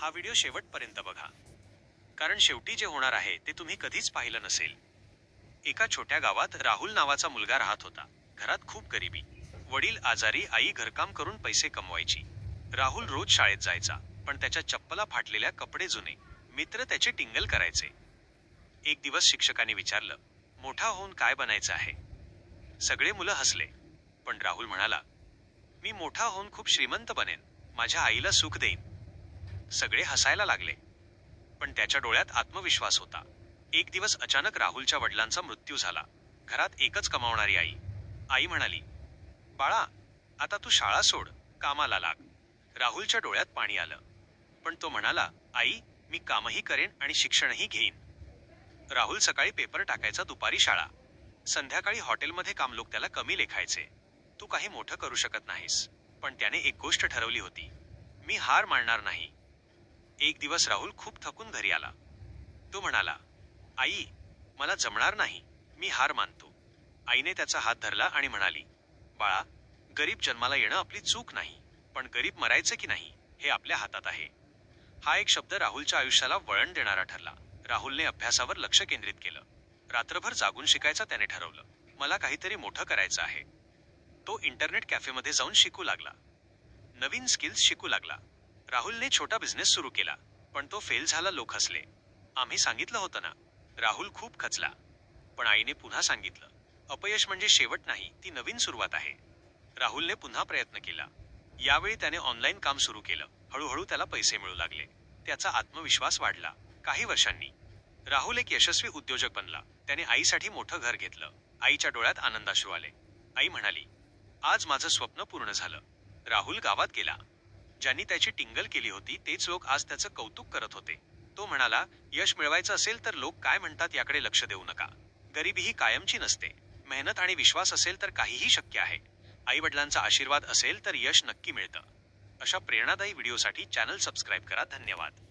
हा व्हिडिओ शेवटपर्यंत बघा, कारण शेवटी जे होणार आहे ते तुम्ही कधीच पाहिलं नसेल. एका छोट्या गावात राहुल नावाचा मुलगा राहत होता. घरात खूप गरिबी. वडील आजारी, आई घरकाम करून पैसे कमवायची. राहुल रोज शाळेत जायचा, पण त्याच्या चप्पला फाटलेल्या, कपडे जुने. मित्र त्याचे टिंगल करायचे. एक दिवस शिक्षकांनी विचारलं, मोठा होऊन काय बनायचं आहे? सगळे मुलं हसले, पण राहुल म्हणाला, मी मोठा होऊन खूप श्रीमंत बनेन, माझ्या आईला सुख देईन. सगळे हसायला लागले, पण त्याच्या डोळ्यात आत्मविश्वास होता. एक दिवस अचानक राहुलच्या वडिलांचा मृत्यू झाला. घरात एकच कमावणारी आई. आई म्हणाली, बाळा, आता तू शाळा सोड, कामाला लाग. राहुलच्या डोळ्यात पाणी आलं, पण तो म्हणाला, आई, मी कामही करेन आणि शिक्षणही घेईन. राहुल सकाळी पेपर टाकायचा, दुपारी शाळा. संध्याकाळी हॉटेलमध्ये काम. लोक त्याला कमी लेखायचे. तू काही मोठं करू शकत नाहीस. पण त्याने एक गोष्ट ठरवली होती, मी हार मानणार नाही. एक दिवस राहुल खूप थकून घरी आला. तो म्हणाला, आई, मला जमणार नाही, मी हार मानतो. आईने त्याचा हात धरला आणि म्हणाली, बाळा, गरीब जन्माला येणं आपली चूक नाही, पण गरीब मरायचं की नाही हे आपल्या हातात आहे. हा एक शब्द राहुलच्या आयुष्याला वळण देणारा ठरला. राहुलने अभ्यासावर लक्ष केंद्रित केलं. रात्रभर जागून शिकायचं त्याने ठरवलं. मला काहीतरी मोठं करायचं आहे. तो इंटरनेट कॅफेमध्ये जाऊन शिकू लागला. नवीन स्किल्स शिकू लागला. राहुलने छोटा बिझनेस सुरू केला, पण तो फेल झाला. लोक हसले. आम्ही सांगितलं होतं ना. राहुल खूप खचला, पण आईने पुन्हा सांगितलं, अपयश म्हणजे शेवट नाही, ती नवीन सुरुवात आहे. राहुलने पुन्हा प्रयत्न केला. यावेळी त्याने ऑनलाईन काम सुरू केलं. हळूहळू त्याला पैसे मिळू लागले. त्याचा आत्मविश्वास वाढला. काही वर्षांनी राहुल एक यशस्वी उद्योजक बनला. त्याने आईसाठी मोठं घर घेतलं. आईच्या डोळ्यात आनंदाश्रू आले. आई म्हणाली, आज माझं स्वप्न पूर्ण झालं. राहुल गावात गेला. ज्यांनी त्याची टिंगल केली होती तेच लोक आज त्याचं कौतुक करत होते. तो म्हणाला, यश मिळवायचं असेल तर लोक काय म्हणतात याकडे लक्ष देऊ नका. गरिबी ही कायमची नसते. मेहनत आणि विश्वास असेल तर काहीही शक्य आहे. आई वडिलांचा आशीर्वाद असेल तर यश नक्की मिळतं. अशा प्रेरणादायी व्हिडिओसाठी चॅनल सबस्क्राईब करा. धन्यवाद.